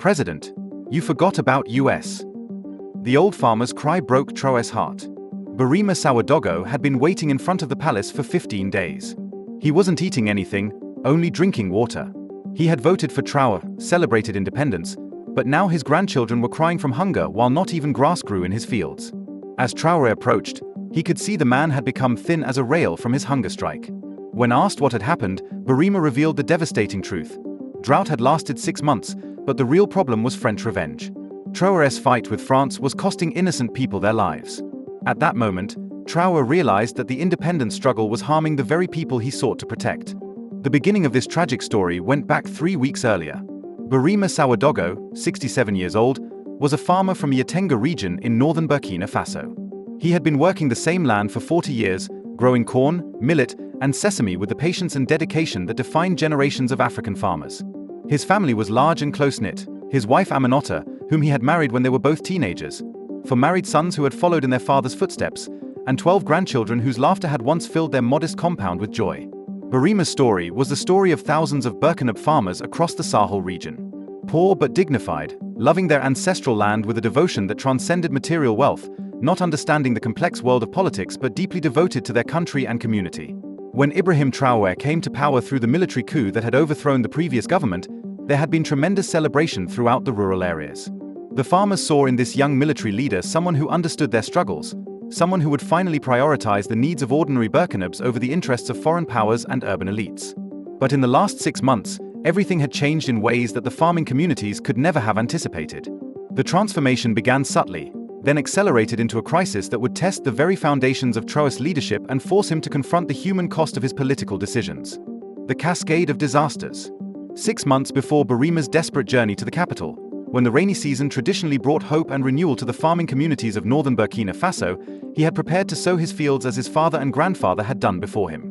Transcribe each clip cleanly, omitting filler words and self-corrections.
"President, you forgot about US." The old farmer's cry broke Traoré's heart. Ibrahim Traoré had been waiting in front of the palace for 15 days. He wasn't eating anything, only drinking water. He had voted for Traoré, celebrated independence, but now his grandchildren were crying from hunger while not even grass grew in his fields. As Traoré approached, he could see the man had become thin as a rail from his hunger strike. When asked what had happened, Ibrahim revealed the devastating truth. Drought had lasted 6 months, but the real problem was French revenge. Traoré's fight with France was costing innocent people their lives. At that moment, Traoré realized that the independence struggle was harming the very people he sought to protect. The beginning of this tragic story went back 3 weeks earlier. Ibrahim Traoré, 67 years old, was a farmer from Yatenga region in northern Burkina Faso. He had been working the same land for 40 years, growing corn, millet, and sesame with the patience and dedication that defined generations of African farmers. His family was large and close-knit. His wife Aminata, whom he had married when they were both teenagers, 4 married sons who had followed in their father's footsteps, and 12 grandchildren whose laughter had once filled their modest compound with joy. Ibrahim's story was the story of thousands of Burkina farmers across the Sahel region. Poor but dignified, loving their ancestral land with a devotion that transcended material wealth, not understanding the complex world of politics but deeply devoted to their country and community. When Ibrahim Traoré came to power through the military coup that had overthrown the previous government, there had been tremendous celebration throughout the rural areas. The farmers saw in this young military leader someone who understood their struggles, someone who would finally prioritize the needs of ordinary Burkinabes over the interests of foreign powers and urban elites. But in the last 6 months, everything had changed in ways that the farming communities could never have anticipated. The transformation began subtly, then accelerated into a crisis that would test the very foundations of Traoré's leadership and force him to confront the human cost of his political decisions. The cascade of disasters. 6 months before Ibrahim's desperate journey to the capital, when the rainy season traditionally brought hope and renewal to the farming communities of northern Burkina Faso, he had prepared to sow his fields as his father and grandfather had done before him.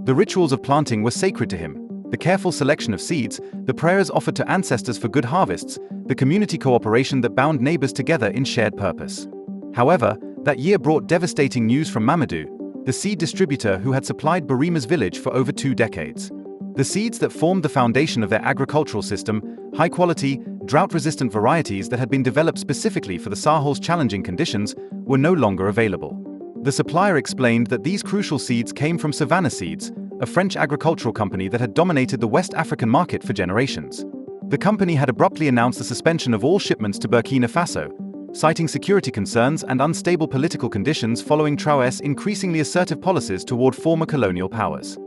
The rituals of planting were sacred to him. The careful selection of seeds, the prayers offered to ancestors for good harvests, the community cooperation that bound neighbors together in shared purpose. However, that year brought devastating news from Mamadou, the seed distributor who had supplied Ibrahim's village for over 2 decades. The seeds that formed the foundation of their agricultural system, high-quality, drought-resistant varieties that had been developed specifically for the Sahel's challenging conditions, were no longer available. The supplier explained that these crucial seeds came from Savannah Seeds, a French agricultural company that had dominated the West African market for generations. The company had abruptly announced the suspension of all shipments to Burkina Faso, citing security concerns and unstable political conditions following Traoré's increasingly assertive policies toward former colonial powers.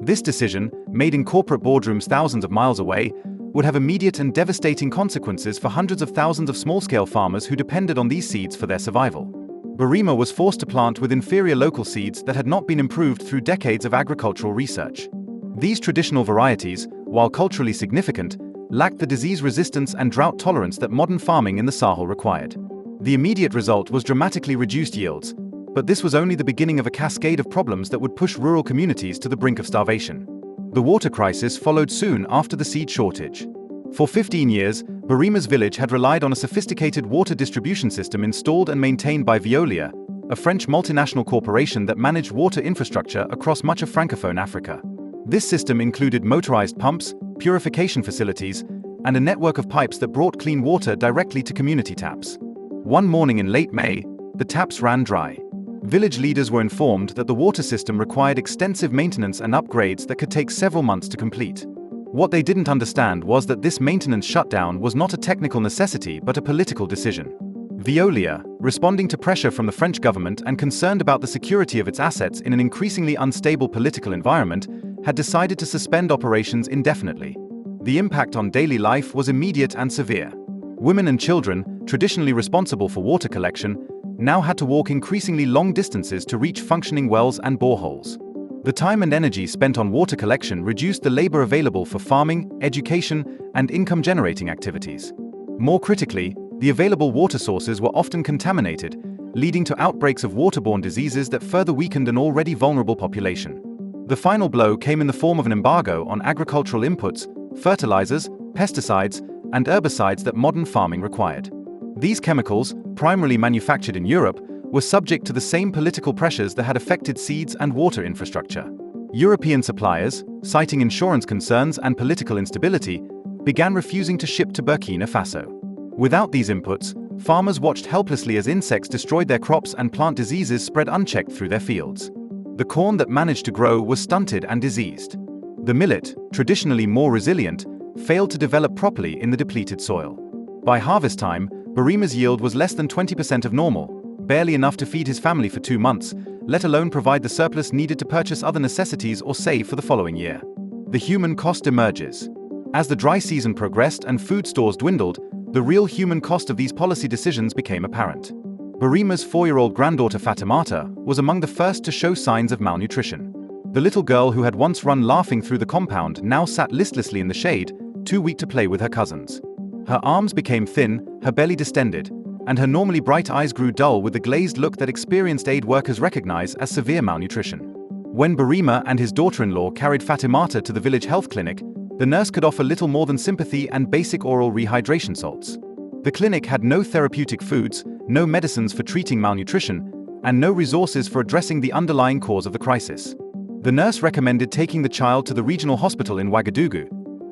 This decision, made in corporate boardrooms thousands of miles away, would have immediate and devastating consequences for hundreds of thousands of small-scale farmers who depended on these seeds for their survival. Ibrahim was forced to plant with inferior local seeds that had not been improved through decades of agricultural research. These traditional varieties, while culturally significant, lacked the disease resistance and drought tolerance that modern farming in the Sahel required. The immediate result was dramatically reduced yields, but this was only the beginning of a cascade of problems that would push rural communities to the brink of starvation. The water crisis followed soon after the seed shortage. For 15 years, Ibrahim's village had relied on a sophisticated water distribution system installed and maintained by Veolia, a French multinational corporation that managed water infrastructure across much of Francophone Africa. This system included motorized pumps, purification facilities, and a network of pipes that brought clean water directly to community taps. One morning in late May, the taps ran dry. Village leaders were informed that the water system required extensive maintenance and upgrades that could take several months to complete. What they didn't understand was that this maintenance shutdown was not a technical necessity but a political decision. Veolia, responding to pressure from the French government and concerned about the security of its assets in an increasingly unstable political environment, had decided to suspend operations indefinitely. The impact on daily life was immediate and severe. Women and children, traditionally responsible for water collection, now had to walk increasingly long distances to reach functioning wells and boreholes. The time and energy spent on water collection reduced the labor available for farming, education, and income-generating activities. More critically, the available water sources were often contaminated, leading to outbreaks of waterborne diseases that further weakened an already vulnerable population. The final blow came in the form of an embargo on agricultural inputs, fertilizers, pesticides, and herbicides that modern farming required. These chemicals, primarily manufactured in Europe, were subject to the same political pressures that had affected seeds and water infrastructure. European suppliers, citing insurance concerns and political instability, began refusing to ship to Burkina Faso. Without these inputs, farmers watched helplessly as insects destroyed their crops and plant diseases spread unchecked through their fields. The corn that managed to grow was stunted and diseased. The millet, traditionally more resilient, failed to develop properly in the depleted soil. By harvest time, Burima's yield was less than 20% of normal, barely enough to feed his family for 2 months, let alone provide the surplus needed to purchase other necessities or save for the following year. The human cost emerges. As the dry season progressed and food stores dwindled, the real human cost of these policy decisions became apparent. Burima's 4-year-old granddaughter Fatimata was among the first to show signs of malnutrition. The little girl who had once run laughing through the compound now sat listlessly in the shade, too weak to play with her cousins. Her arms became thin, her belly distended, and her normally bright eyes grew dull with the glazed look that experienced aid workers recognize as severe malnutrition. When Burima and his daughter-in-law carried Fatimata to the village health clinic, the nurse could offer little more than sympathy and basic oral rehydration salts. The clinic had no therapeutic foods, no medicines for treating malnutrition, and no resources for addressing the underlying cause of the crisis. The nurse recommended taking the child to the regional hospital in Ouagadougou,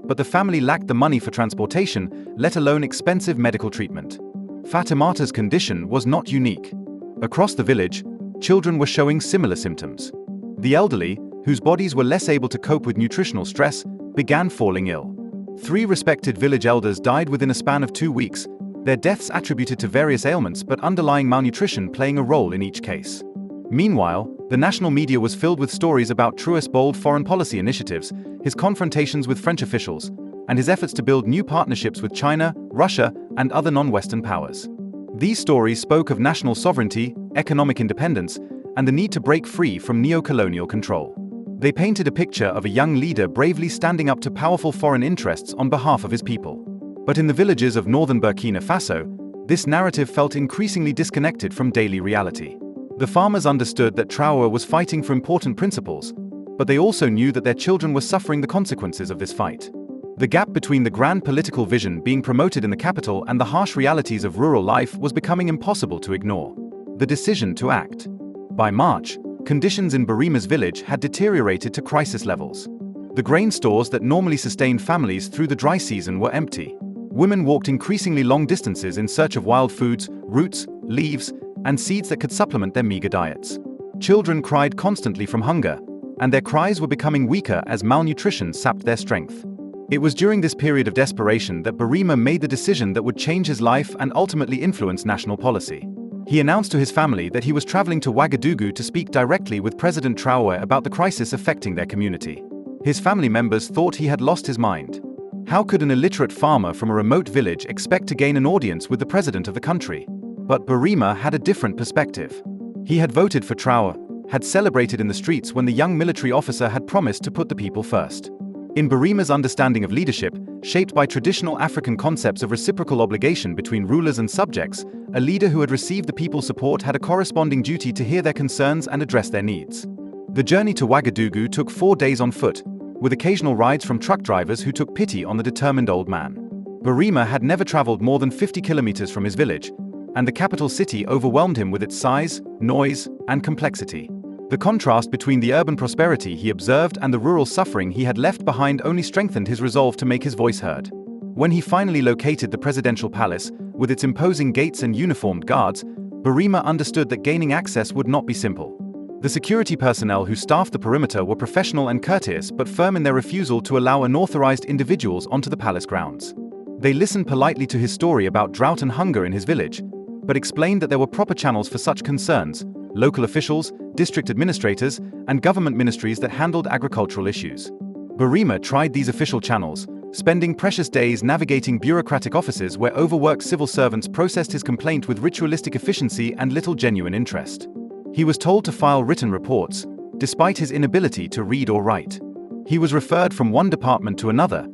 but the family lacked the money for transportation, let alone expensive medical treatment. Fatimata's condition was not unique. Across the village, children were showing similar symptoms. The elderly, whose bodies were less able to cope with nutritional stress, began falling ill. 3 respected village elders died within a span of 2 weeks, their deaths attributed to various ailments but underlying malnutrition playing a role in each case. Meanwhile, the national media was filled with stories about Traoré's bold foreign policy initiatives, his confrontations with French officials, and his efforts to build new partnerships with China, Russia, and other non-Western powers. These stories spoke of national sovereignty, economic independence, and the need to break free from neo-colonial control. They painted a picture of a young leader bravely standing up to powerful foreign interests on behalf of his people. But in the villages of northern Burkina Faso, this narrative felt increasingly disconnected from daily reality. The farmers understood that Traoré was fighting for important principles, but they also knew that their children were suffering the consequences of this fight. The gap between the grand political vision being promoted in the capital and the harsh realities of rural life was becoming impossible to ignore. The decision to act. By March, conditions in Burima's village had deteriorated to crisis levels. The grain stores that normally sustained families through the dry season were empty. Women walked increasingly long distances in search of wild foods, roots, leaves, and seeds that could supplement their meager diets. Children cried constantly from hunger, and their cries were becoming weaker as malnutrition sapped their strength. It was during this period of desperation that Burima made the decision that would change his life and ultimately influence national policy. He announced to his family that he was traveling to Ouagadougou to speak directly with President Traoré about the crisis affecting their community. His family members thought he had lost his mind. How could an illiterate farmer from a remote village expect to gain an audience with the president of the country? But Burima had a different perspective. He had voted for Traoré, had celebrated in the streets when the young military officer had promised to put the people first. In Burima's understanding of leadership, shaped by traditional African concepts of reciprocal obligation between rulers and subjects, a leader who had received the people's support had a corresponding duty to hear their concerns and address their needs. The journey to Ouagadougou took 4 days on foot, with occasional rides from truck drivers who took pity on the determined old man. Burima had never traveled more than 50 kilometers from his village, and the capital city overwhelmed him with its size, noise, and complexity. The contrast between the urban prosperity he observed and the rural suffering he had left behind only strengthened his resolve to make his voice heard. When he finally located the presidential palace, with its imposing gates and uniformed guards, Burima understood that gaining access would not be simple. The security personnel who staffed the perimeter were professional and courteous but firm in their refusal to allow unauthorized individuals onto the palace grounds. They listened politely to his story about drought and hunger in his village, but explained that there were proper channels for such concerns: local officials, district administrators, and government ministries that handled agricultural issues. Burima tried these official channels, spending precious days navigating bureaucratic offices where overworked civil servants processed his complaint with ritualistic efficiency and little genuine interest. He was told to file written reports, despite his inability to read or write. He was referred from one department to another,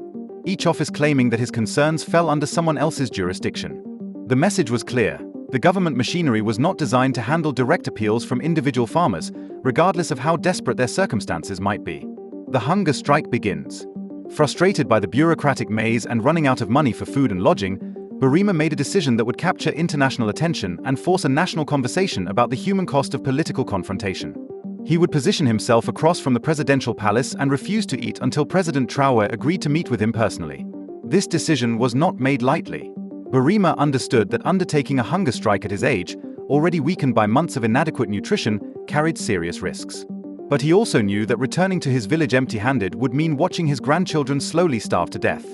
each office claiming that his concerns fell under someone else's jurisdiction. The message was clear: the government machinery was not designed to handle direct appeals from individual farmers, regardless of how desperate their circumstances might be. The hunger strike begins. Frustrated by the bureaucratic maze and running out of money for food and lodging, Burima made a decision that would capture international attention and force a national conversation about the human cost of political confrontation. He would position himself across from the presidential palace and refuse to eat until President Traoré agreed to meet with him personally. This decision was not made lightly. Barima understood that undertaking a hunger strike at his age, already weakened by months of inadequate nutrition, carried serious risks. But he also knew that returning to his village empty-handed would mean watching his grandchildren slowly starve to death.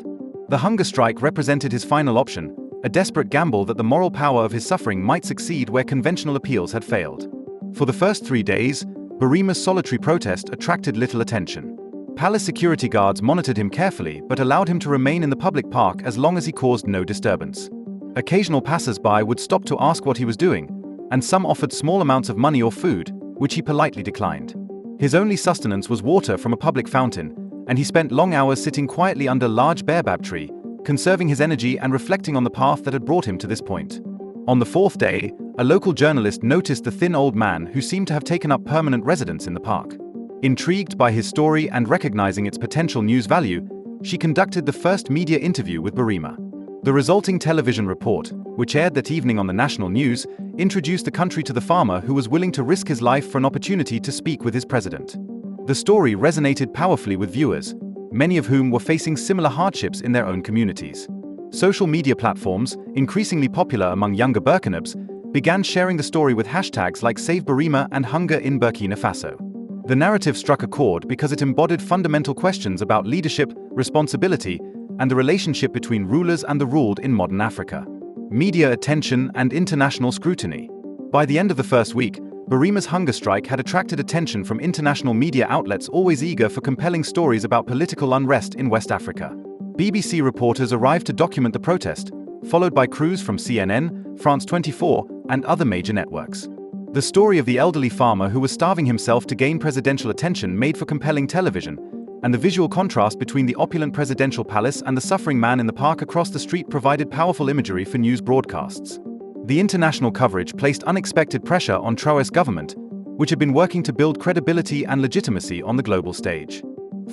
The hunger strike represented his final option, a desperate gamble that the moral power of his suffering might succeed where conventional appeals had failed. For the first 3 days, Barima's solitary protest attracted little attention. Palace security guards monitored him carefully but allowed him to remain in the public park as long as he caused no disturbance. Occasional passers-by would stop to ask what he was doing, and some offered small amounts of money or food, which he politely declined. His only sustenance was water from a public fountain, and he spent long hours sitting quietly under a large baobab tree, conserving his energy and reflecting on the path that had brought him to this point. On the 4th day, a local journalist noticed the thin old man who seemed to have taken up permanent residence in the park. Intrigued by his story and recognizing its potential news value, she conducted the first media interview with Barima. The resulting television report, which aired that evening on the national news, introduced the country to the farmer who was willing to risk his life for an opportunity to speak with his president. The story resonated powerfully with viewers, many of whom were facing similar hardships in their own communities. Social media platforms, increasingly popular among younger Burkinabes, began sharing the story with hashtags like Save Barima and Hunger in Burkina Faso. The narrative struck a chord because it embodied fundamental questions about leadership, responsibility, and the relationship between rulers and the ruled in modern Africa. Media attention and international scrutiny. By the end of the first week, Barima's hunger strike had attracted attention from international media outlets always eager for compelling stories about political unrest in West Africa. BBC reporters arrived to document the protest, followed by crews from CNN, France 24, and other major networks. The story of the elderly farmer who was starving himself to gain presidential attention made for compelling television, and the visual contrast between the opulent presidential palace and the suffering man in the park across the street provided powerful imagery for news broadcasts. The international coverage placed unexpected pressure on Traoré's government, which had been working to build credibility and legitimacy on the global stage.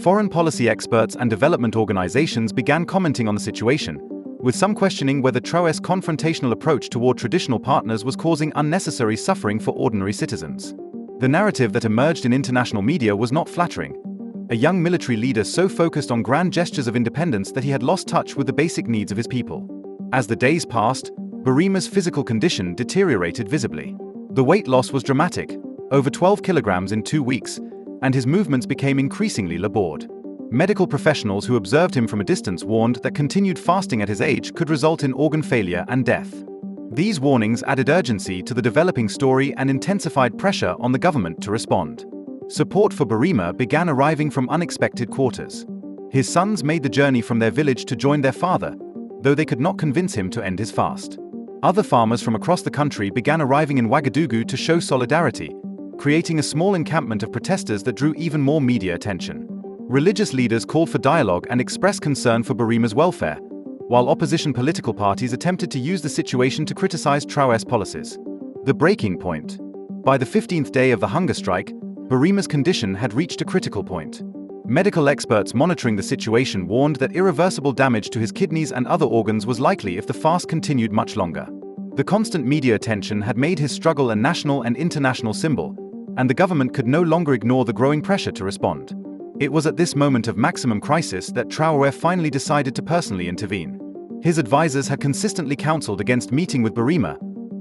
Foreign policy experts and development organizations began commenting on the situation, with some questioning whether Traoré's confrontational approach toward traditional partners was causing unnecessary suffering for ordinary citizens. The narrative that emerged in international media was not flattering. A young military leader so focused on grand gestures of independence that he had lost touch with the basic needs of his people. As the days passed, Barima's physical condition deteriorated visibly. The weight loss was dramatic, over 12 kilograms in 2 weeks, and his movements became increasingly labored. Medical professionals who observed him from a distance warned that continued fasting at his age could result in organ failure and death. These warnings added urgency to the developing story and intensified pressure on the government to respond. Support for Barima began arriving from unexpected quarters. His sons made the journey from their village to join their father, though they could not convince him to end his fast. Other farmers from across the country began arriving in Ouagadougou to show solidarity, creating a small encampment of protesters that drew even more media attention. Religious leaders called for dialogue and expressed concern for Barima's welfare, while opposition political parties attempted to use the situation to criticize Traoré's policies. The breaking point. By the 15th day of the hunger strike, Barima's condition had reached a critical point. Medical experts monitoring the situation warned that irreversible damage to his kidneys and other organs was likely if the fast continued much longer. The constant media attention had made his struggle a national and international symbol, and the government could no longer ignore the growing pressure to respond. It was at this moment of maximum crisis that Traoré finally decided to personally intervene. His advisors had consistently counseled against meeting with Barima,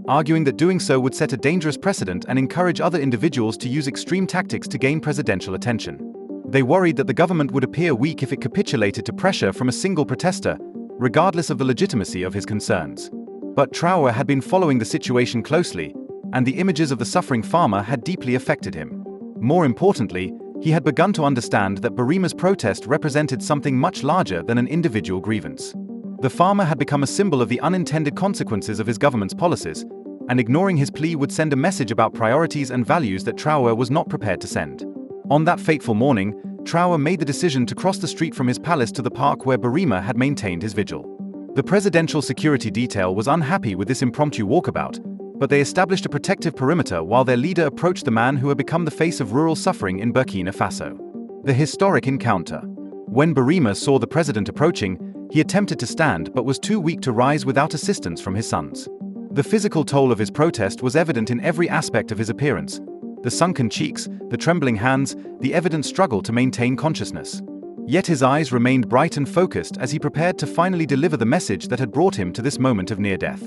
arguing that doing so would set a dangerous precedent and encourage other individuals to use extreme tactics to gain presidential attention. They worried that the government would appear weak if it capitulated to pressure from a single protester, regardless of the legitimacy of his concerns. But Traoré had been following the situation closely, and the images of the suffering farmer had deeply affected him. More importantly, he had begun to understand that Barima's protest represented something much larger than an individual grievance. The farmer had become a symbol of the unintended consequences of his government's policies, and ignoring his plea would send a message about priorities and values that Traoré was not prepared to send. On that fateful morning, Traoré made the decision to cross the street from his palace to the park where Barima had maintained his vigil. The presidential security detail was unhappy with this impromptu walkabout, but they established a protective perimeter while their leader approached the man who had become the face of rural suffering in Burkina Faso. The historic encounter. When Barima saw the president approaching, he attempted to stand but was too weak to rise without assistance from his sons. The physical toll of his protest was evident in every aspect of his appearance. The sunken cheeks, the trembling hands, the evident struggle to maintain consciousness. Yet his eyes remained bright and focused as he prepared to finally deliver the message that had brought him to this moment of near death.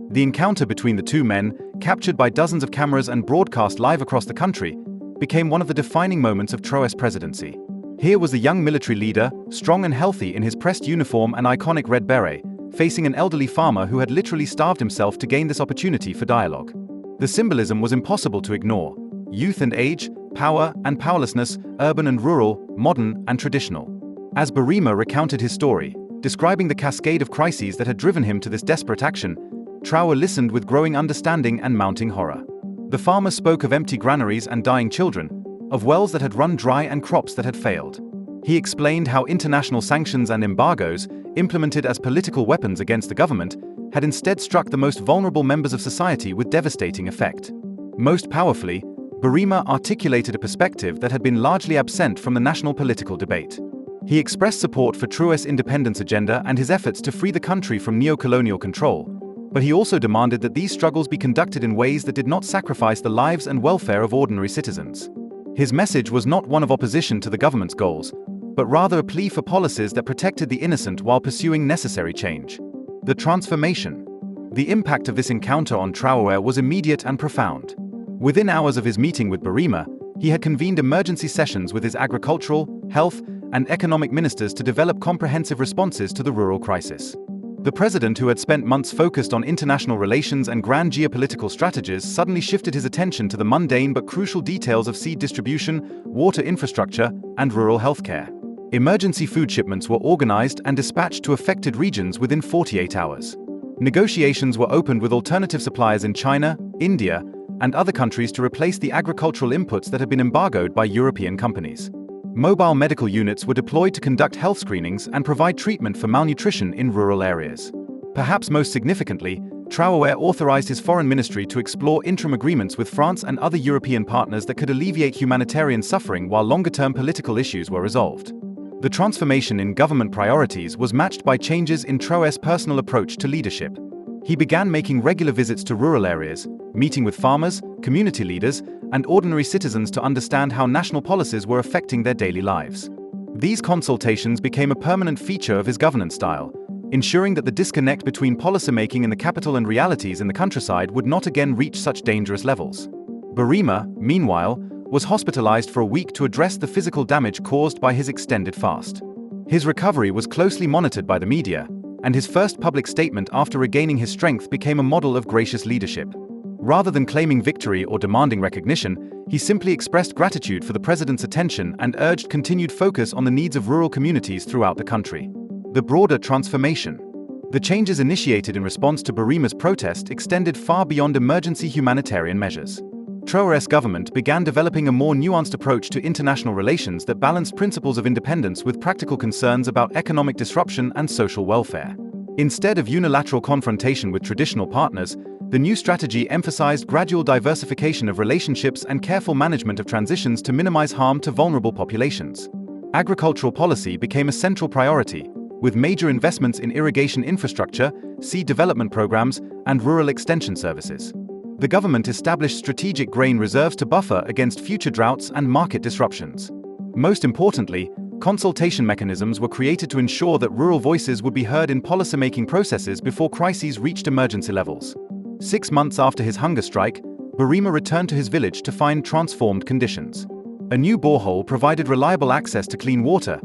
The encounter between the two men, captured by dozens of cameras and broadcast live across the country, became one of the defining moments of Traoré's presidency. Here was the young military leader, strong and healthy in his pressed uniform and iconic red beret, facing an elderly farmer who had literally starved himself to gain this opportunity for dialogue. The symbolism was impossible to ignore. Youth and age, power and powerlessness, urban and rural, modern and traditional. As Ibrahim recounted his story, describing the cascade of crises that had driven him to this desperate action, Traoré listened with growing understanding and mounting horror. The farmer spoke of empty granaries and dying children, of wells that had run dry and crops that had failed. He explained how international sanctions and embargoes, implemented as political weapons against the government, had instead struck the most vulnerable members of society with devastating effect. Most powerfully, Ibrahim articulated a perspective that had been largely absent from the national political debate. He expressed support for Traoré's independence agenda and his efforts to free the country from neo-colonial control, but he also demanded that these struggles be conducted in ways that did not sacrifice the lives and welfare of ordinary citizens. His message was not one of opposition to the government's goals, but rather a plea for policies that protected the innocent while pursuing necessary change. The transformation. The impact of this encounter on Traoré was immediate and profound. Within hours of his meeting with Ibrahim, he had convened emergency sessions with his agricultural, health, and economic ministers to develop comprehensive responses to the rural crisis. The president, who had spent months focused on international relations and grand geopolitical strategies, suddenly shifted his attention to the mundane but crucial details of seed distribution, water infrastructure, and rural healthcare. Emergency food shipments were organized and dispatched to affected regions within 48 hours. Negotiations were opened with alternative suppliers in China, India, and other countries to replace the agricultural inputs that had been embargoed by European companies. Mobile medical units were deployed to conduct health screenings and provide treatment for malnutrition in rural areas. Perhaps most significantly, Traoré authorized his foreign ministry to explore interim agreements with France and other European partners that could alleviate humanitarian suffering while longer-term political issues were resolved. The transformation in government priorities was matched by changes in Traoré's personal approach to leadership. He began making regular visits to rural areas, meeting with farmers, community leaders, and ordinary citizens to understand how national policies were affecting their daily lives. These consultations became a permanent feature of his governance style, ensuring that the disconnect between policymaking in the capital and realities in the countryside would not again reach such dangerous levels. Ibrahim, meanwhile, was hospitalized for a week to address the physical damage caused by his extended fast. His recovery was closely monitored by the media, and his first public statement after regaining his strength became a model of gracious leadership. Rather than claiming victory or demanding recognition, he simply expressed gratitude for the president's attention and urged continued focus on the needs of rural communities throughout the country. The broader transformation. The changes initiated in response to Ibrahim's protest extended far beyond emergency humanitarian measures. Traoré's government began developing a more nuanced approach to international relations that balanced principles of independence with practical concerns about economic disruption and social welfare. Instead of unilateral confrontation with traditional partners, the new strategy emphasized gradual diversification of relationships and careful management of transitions to minimize harm to vulnerable populations. Agricultural policy became a central priority, with major investments in irrigation infrastructure, seed development programs, and rural extension services. The government established strategic grain reserves to buffer against future droughts and market disruptions. Most importantly, consultation mechanisms were created to ensure that rural voices would be heard in policymaking processes before crises reached emergency levels. 6 months after his hunger strike, Ibrahim returned to his village to find transformed conditions. A new borehole provided reliable access to clean water,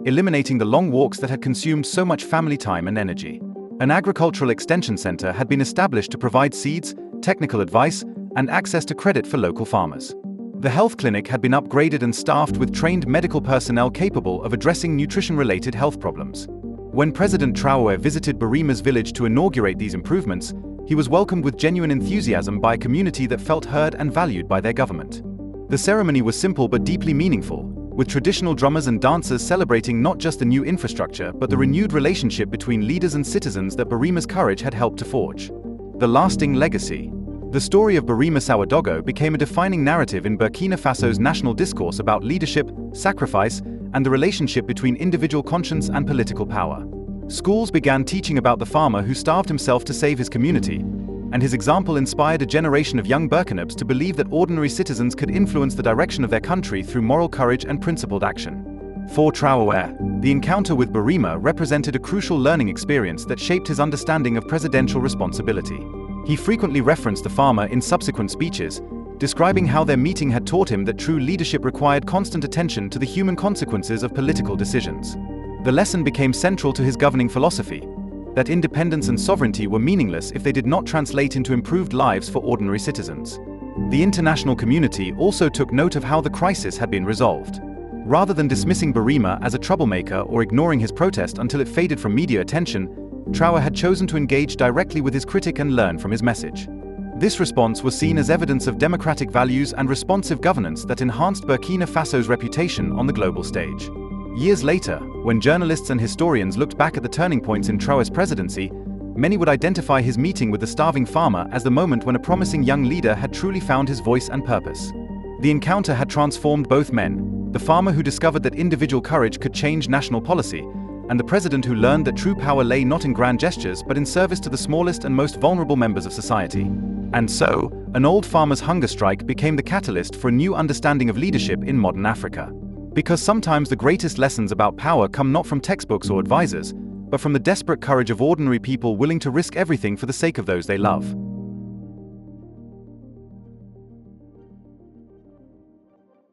eliminating the long walks that had consumed so much family time and energy. An agricultural extension center had been established to provide seeds, technical advice, and access to credit for local farmers. The health clinic had been upgraded and staffed with trained medical personnel capable of addressing nutrition-related health problems. When President Traoré visited Ibrahim's village to inaugurate these improvements, he was welcomed with genuine enthusiasm by a community that felt heard and valued by their government. The ceremony was simple but deeply meaningful, with traditional drummers and dancers celebrating not just the new infrastructure but the renewed relationship between leaders and citizens that Ibrahim's courage had helped to forge. The lasting legacy. The story of Ibrahim Traoré became a defining narrative in Burkina Faso's national discourse about leadership, sacrifice, and the relationship between individual conscience and political power. Schools began teaching about the farmer who starved himself to save his community, and his example inspired a generation of young Burkinabes to believe that ordinary citizens could influence the direction of their country through moral courage and principled action. For Traoré, the encounter with Birima represented a crucial learning experience that shaped his understanding of presidential responsibility. He frequently referenced the farmer in subsequent speeches, describing how their meeting had taught him that true leadership required constant attention to the human consequences of political decisions. The lesson became central to his governing philosophy, that independence and sovereignty were meaningless if they did not translate into improved lives for ordinary citizens. The international community also took note of how the crisis had been resolved. Rather than dismissing Birima as a troublemaker or ignoring his protest until it faded from media attention, Traoré had chosen to engage directly with his critic and learn from his message. This response was seen as evidence of democratic values and responsive governance that enhanced Burkina Faso's reputation on the global stage. Years later, when journalists and historians looked back at the turning points in Traoré's presidency, many would identify his meeting with the starving farmer as the moment when a promising young leader had truly found his voice and purpose. The encounter had transformed both men, the farmer who discovered that individual courage could change national policy, and the president who learned that true power lay not in grand gestures but in service to the smallest and most vulnerable members of society. And so, an old farmer's hunger strike became the catalyst for a new understanding of leadership in modern Africa. Because sometimes the greatest lessons about power come not from textbooks or advisors, but from the desperate courage of ordinary people willing to risk everything for the sake of those they love.